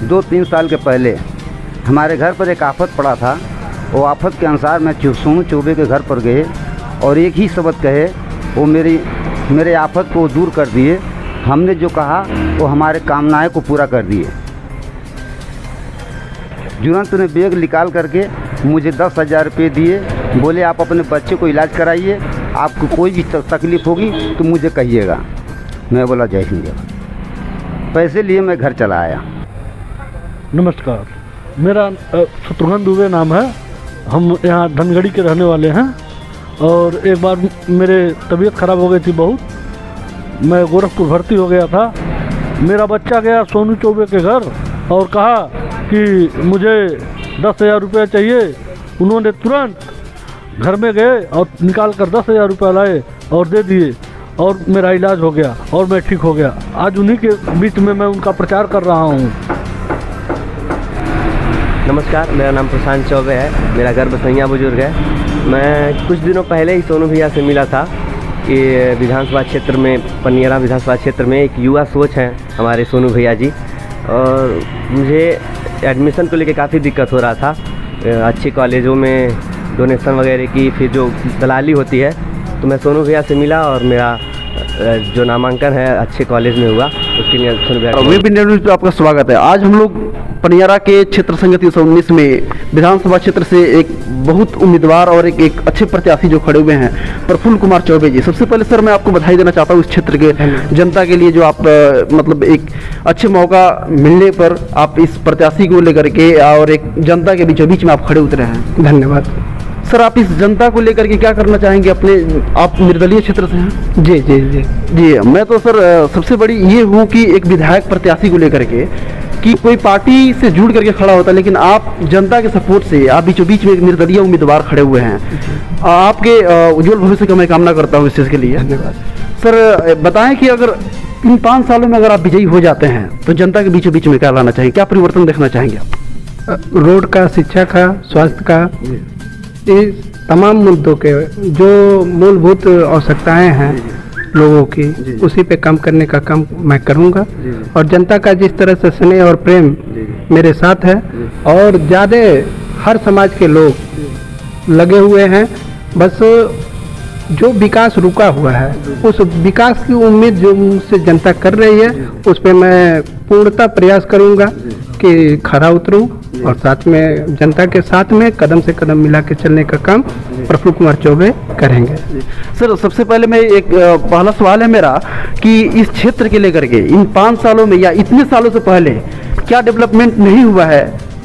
2-3 साल के पहले हमारे घर पर एक आफत पड़ा था। वो आफत के अनुसार मैं सोनू चौबे के घर पर गए और एक ही शब्द कहे, वो मेरे आफत को दूर कर दिए। हमने जो कहा वो हमारे कामनाएं को पूरा कर दिए। तुरंत ने बैग निकाल करके मुझे 10,000 रुपये दिए। बोले आप अपने बच्चे को इलाज कराइए, आपको कोई भी तकलीफ़ होगी तो मुझे कहिएगा। मैं बोला जय हिंद। पैसे लिए मैं घर चला आया। नमस्कार, मेरा शत्रुघ्न दुबे नाम है। हम यहाँ धनगढ़ी के रहने वाले हैं। और एक बार मेरे तबीयत ख़राब हो गई थी बहुत, मैं गोरखपुर भर्ती हो गया था। मेरा बच्चा गया सोनू चौबे के घर और कहा कि मुझे 10,000 रुपये चाहिए। उन्होंने तुरंत घर में गए और निकाल कर 10,000 रुपये लाए और दे दिए और मेरा इलाज हो गया और मैं ठीक हो गया। आज उन्हीं के बीच में मैं उनका प्रचार कर रहा हूँ। नमस्कार, मेरा नाम प्रशांत चौबे है। मेरा घर बसैया बुजुर्ग है। मैं कुछ दिनों पहले ही सोनू भैया से मिला था कि विधानसभा क्षेत्र में, पनियरा विधानसभा क्षेत्र में एक युवा सोच हैं हमारे सोनू भैया जी। और मुझे एडमिशन को लेकर काफ़ी दिक्कत हो रहा था। अच्छे कॉलेजों में डोनेशन वगैरह की फिर जो दलाली होती है, तो मैं सोनू भैया से मिला और मेरा जो नामांकन है अच्छे कॉलेज में हुआ। उसके लिए सोनू भैया वेब इंडिया न्यूज़ पे आपका स्वागत है। आज हम लोग पनियरा के क्षेत्र संघ 319 में विधानसभा क्षेत्र से एक बहुत उम्मीदवार और एक अच्छे प्रत्याशी जो खड़े हुए हैं, प्रफुल्ल कुमार चौबे जी। सबसे पहले सर मैं आपको बधाई देना चाहता हूँ इस क्षेत्र के जनता के लिए, जो आप मतलब एक अच्छे मौका मिलने पर आप इस प्रत्याशी को लेकर के और एक जनता के बीचों बीच में आप खड़े उतरे हैं। धन्यवाद सर। आप इस जनता को लेकर के क्या करना चाहेंगे अपने, आप निर्दलीय क्षेत्र से हैं? जी जी जी जी। मैं तो सर सबसे बड़ी ये हूँ कि एक विधायक प्रत्याशी को लेकर के कि कोई पार्टी से जुड़ करके खड़ा होता है, लेकिन आप जनता के सपोर्ट से आप बीचों बीच में एक निर्दलीय उम्मीदवार खड़े हुए हैं। आपके उज्जवल भविष्य का मैं कामना करता हूँ इस चीज़ के लिए। धन्यवाद सर। बताएं कि अगर इन 5 सालों में अगर आप विजयी हो जाते हैं तो जनता के बीचों बीच में क्या लाना चाहेंगे, क्या परिवर्तन देखना चाहेंगे आप? रोड का, शिक्षा का, स्वास्थ्य का, इस तमाम मुद्दों के जो मूलभूत आवश्यकताएं हैं लोगों की, उसी पे काम करने का काम मैं करूंगा। और जनता का जिस तरह से स्नेह और प्रेम मेरे साथ है और ज़्यादा हर समाज के लोग लगे हुए हैं, बस जो विकास रुका हुआ है उस विकास की उम्मीद जो मुझसे जनता कर रही है, उस पर मैं पूर्णतः प्रयास करूंगा कि खरा उतरूं और साथ में जनता के साथ में कदम से कदम मिला के चलने का काम प्रफुल्ल कुमार चौबे करेंगे। सर सबसे पहले मैं एक पहला सवाल है मेरा कि इस क्षेत्र के लेकर के इन 5 सालों में या इतने सालों से पहले क्या डेवलपमेंट नहीं हुआ है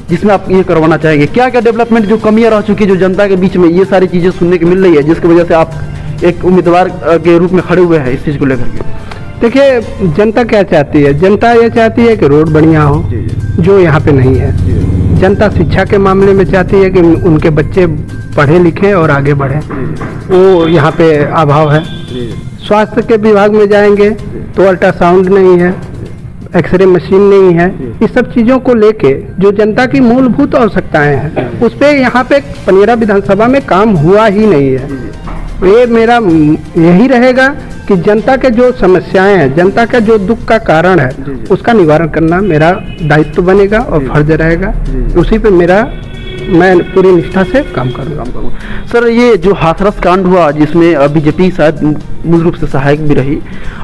जिसमें आप ये करवाना चाहेंगे? क्या क्या डेवलपमेंट जो कमियां रह चुकी है, जो जनता के बीच में ये सारी चीज़ें सुनने को मिल रही है, जिसकी वजह से आप एक उम्मीदवार के रूप में खड़े हुए हैं इस चीज़ को लेकर के? देखिए, जनता क्या चाहती है? जनता ये चाहती है कि रोड बढ़िया हो, जो यहाँ पे नहीं है। जनता शिक्षा के मामले में चाहती है कि उनके बच्चे पढ़े लिखें और आगे बढ़ें, वो यहाँ पे अभाव है। स्वास्थ्य के विभाग में जाएंगे तो अल्ट्रासाउंड नहीं है, एक्सरे मशीन नहीं है। इस सब चीज़ों को लेके जो जनता की मूलभूत आवश्यकताएं हैं, उस पर यहाँ पे पनियरा विधानसभा में काम हुआ ही नहीं है। ये मेरा यही रहेगा कि जनता के जो समस्याएं हैं, जनता का जो दुख का कारण है, उसका निवारण करना मेरा दायित्व बनेगा और फर्ज रहेगा। उसी पे मैं पूरी निष्ठा से काम करूँगा। सर ये जो हाथरस कांड हुआ जिसमें बीजेपी शायद मूल रूप से सहायक भी रही,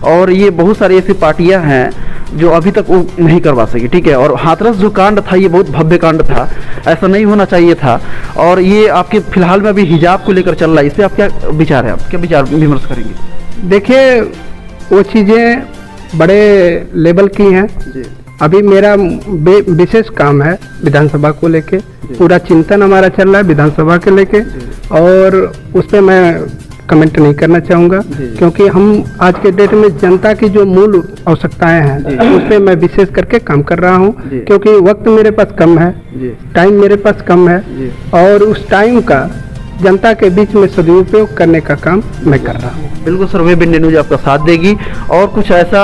और ये बहुत सारी ऐसी पार्टियां हैं जो अभी तक वो नहीं करवा सकी, ठीक है। और हाथरस जो कांड था ये बहुत भव्य कांड था, ऐसा नहीं होना चाहिए था। और ये आपके फिलहाल में अभी हिजाब को लेकर चल रहा है, इस पर आप क्या विचार है, आप क्या विचार विमर्श करेंगे? देखिए, वो चीज़ें बड़े लेवल की हैं। अभी मेरा विशेष काम है विधानसभा को लेके, पूरा चिंतन हमारा चल रहा है विधानसभा के लेके, और उस पर मैं कमेंट नहीं करना चाहूँगा, क्योंकि हम आज के डेट में जनता की जो मूल आवश्यकताएं हैं उस पर मैं विशेष करके काम कर रहा हूँ, क्योंकि वक्त मेरे पास कम है, टाइम मेरे पास कम है, और उस टाइम का जनता के बीच में सदुपयोग करने का काम मैं कर रहा हूँ। बिल्कुल सर, वेब इंडिया न्यूज आपका साथ देगी। और कुछ ऐसा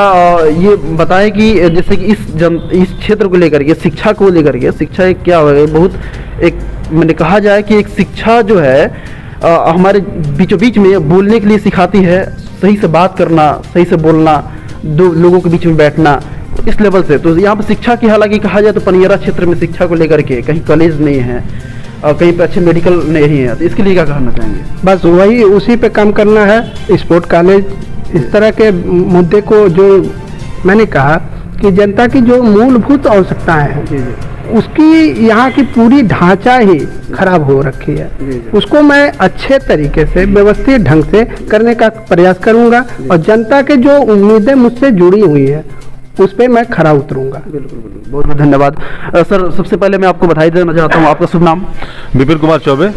ये बताएं कि जैसे कि इस क्षेत्र को लेकर के, शिक्षा को लेकर के, शिक्षा एक क्या है, बहुत एक मैंने कहा जाए कि एक शिक्षा जो है हमारे बीचों बीच में बोलने के लिए सिखाती है, सही से बात करना, सही से बोलना, दो लोगों के बीच में बैठना, इस लेवल से। तो यहाँ पर शिक्षा की हालांकि कहा जाए तो पनियरा क्षेत्र में शिक्षा को लेकर के कहीं कॉलेज नहीं है और कहीं पे अच्छे मेडिकल नहीं है, तो इसके लिए क्या कहना चाहेंगे? बस वही उसी पे काम करना है, स्पोर्ट कॉलेज, इस तरह के मुद्दे को जो मैंने कहा कि जनता की जो मूलभूत आवश्यकताएं हैं उसकी यहाँ की पूरी ढांचा ही खराब हो रखी है, उसको मैं अच्छे तरीके से व्यवस्थित ढंग से करने का प्रयास करूंगा और जनता के जो उम्मीदें मुझसे जुड़ी हुई है उस पर मैं खरा उतरूंगा। बिल्कुल, बहुत बहुत धन्यवाद सर। सबसे पहले मैं आपको बधाई देना चाहता हूँ, आपका शुभ नाम? विपिन कुमार चौबे।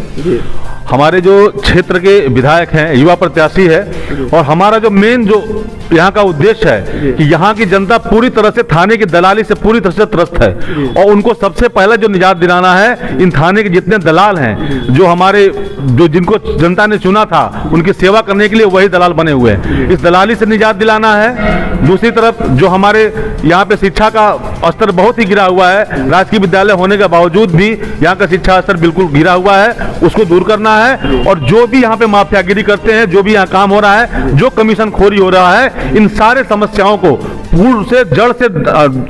हमारे जो क्षेत्र के विधायक हैं, युवा प्रत्याशी है, और हमारा जो मेन जो यहाँ का उद्देश्य है कि यहाँ की जनता पूरी तरह से थाने की दलाली से पूरी तरह से त्रस्त है और उनको सबसे पहले जो निजात दिलाना है, इन थाने के जितने दलाल हैं जो हमारे जो जिनको जनता ने चुना था उनकी सेवा करने के लिए वही दलाल बने हुए हैं, इस दलाली से निजात दिलाना है। दूसरी तरफ जो हमारे यहाँ पे शिक्षा का स्तर बहुत ही गिरा हुआ है, राजकीय विद्यालय होने के बावजूद भी यहाँ का शिक्षा स्तर बिल्कुल गिरा हुआ है, उसको दूर करना है। और जो भी यहाँ पे माफियागिरी करते हैं, जो भी यहाँ काम हो रहा है, जो कमीशन खोरी हो रहा है, इन सारे समस्याओं को पूर्ण से जड़ से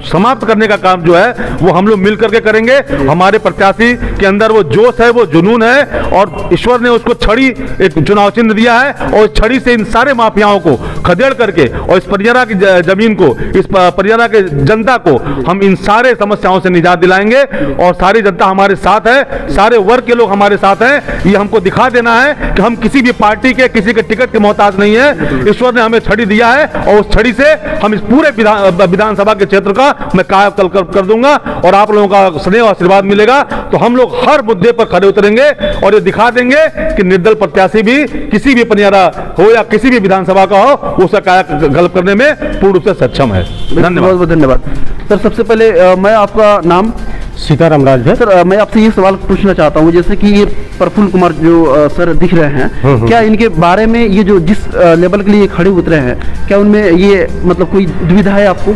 समाप्त करने का काम जो है वो हम लोग मिल करके करेंगे। हमारे प्रत्याशी के अंदर वो जोश है, वो जुनून है और ईश्वर ने उसको छड़ी एक चुनाव चिन्ह दिया है और इस छड़ी से इन सारे माफियाओं को खदेड़ करके और इस परियारा की जमीन को, इस परियारा के जनता को हम इन सारे समस्याओं से निजात दिलाएंगे और सारी जनता हमारे साथ है, सारे वर्ग के लोग हमारे साथ हैं। ये हमको दिखा देना है कि हम किसी भी पार्टी के, किसी के टिकट के मोहताज नहीं है। ईश्वर ने हमें छड़ी दिया है और उस छड़ी से हम इस पूरे विधानसभा के क्षेत्र का मैं कायाकल्प कर दूंगा और आप लोगों का स्नेह और आशीर्वाद मिलेगा तो हम लोग हर मुद्दे पर खड़े उतरेंगे और ये दिखा देंगे कि निर्दल प्रत्याशी भी किसी भी पनियारा हो या किसी भी विधानसभा का हो, उसका कायाकल्प करने में पूर्ण रूप से सक्षम है। धन्यवाद। बहुत बहुत धन्यवाद सर। सबसे पहले मैं आपका नाम? सीताराम राज है सर। मैं आपसे ये सवाल पूछना चाहता हूँ, जैसे कि ये प्रफुल्ल कुमार जो सर दिख रहे हैं, क्या इनके बारे में ये जो जिस लेवल के लिए खड़े उतरे हैं, क्या उनमें ये मतलब कोई दुविधा है आपको?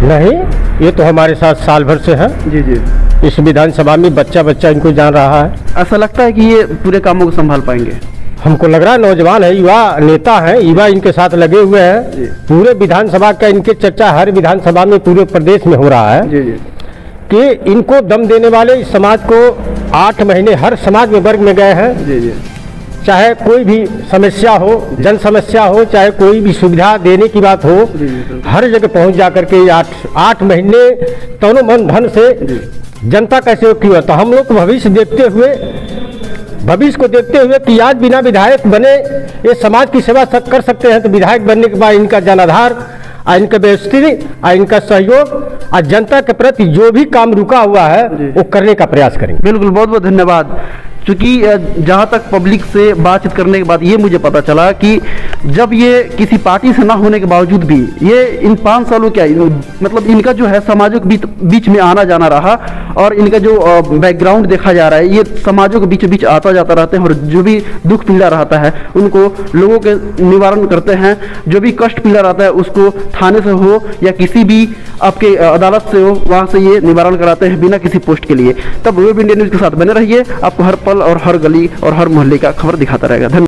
नहीं, ये तो हमारे साथ साल भर से है। जी जी। इस विधानसभा में बच्चा बच्चा इनको जान रहा है। ऐसा लगता है कि ये पूरे कामों को संभाल पाएंगे? हमको लग रहा है नौजवान है, युवा नेता है, युवा इनके साथ लगे हुए हैं। पूरे विधानसभा का इनके चर्चा हर विधानसभा में पूरे प्रदेश में हो रहा है। जी जी। कि इनको दम देने वाले इस समाज को 8 महीने हर समाज में वर्ग में गए हैं। जी जी। चाहे कोई भी समस्या हो, जन समस्या हो, चाहे कोई भी सुविधा देने की बात हो, हर जगह पहुंच जा करके 8 महीने तनो मन धन से जनता का सहयोग किया। तो हम लोग भविष्य को देखते हुए कि आज बिना विधायक बने ये समाज की सेवा कर सकते हैं, तो विधायक बनने के बाद इनका जनाधार, इनका व्यवस्थित, इनका सहयोग और जनता के प्रति जो भी काम रुका हुआ है वो करने का प्रयास करेंगे। बिल्कुल, बहुत बहुत धन्यवाद। क्योंकि जहाँ तक पब्लिक से बातचीत करने के बाद ये मुझे पता चला कि जब ये किसी पार्टी से ना होने के बावजूद भी ये इन 5 सालों क्या मतलब इनका जो है समाजों के बीच में आना जाना रहा और इनका जो बैकग्राउंड देखा जा रहा है, ये समाजों के बीच बीच आता जाता रहते हैं और जो भी दुख पीड़ा रहता है उनको लोगों के निवारण करते हैं। जो भी कष्ट पीड़ा रहता है उसको थाने से हो या किसी भी आपके अदालत से हो, वहाँ से ये निवारण कराते हैं बिना किसी पोस्ट के लिए। तब वेब इंडिया न्यूज़ के साथ बने रहिए, आपको हर पल और हर गली और हर मोहल्ले का खबर दिखाता रहेगा। धन्यवाद।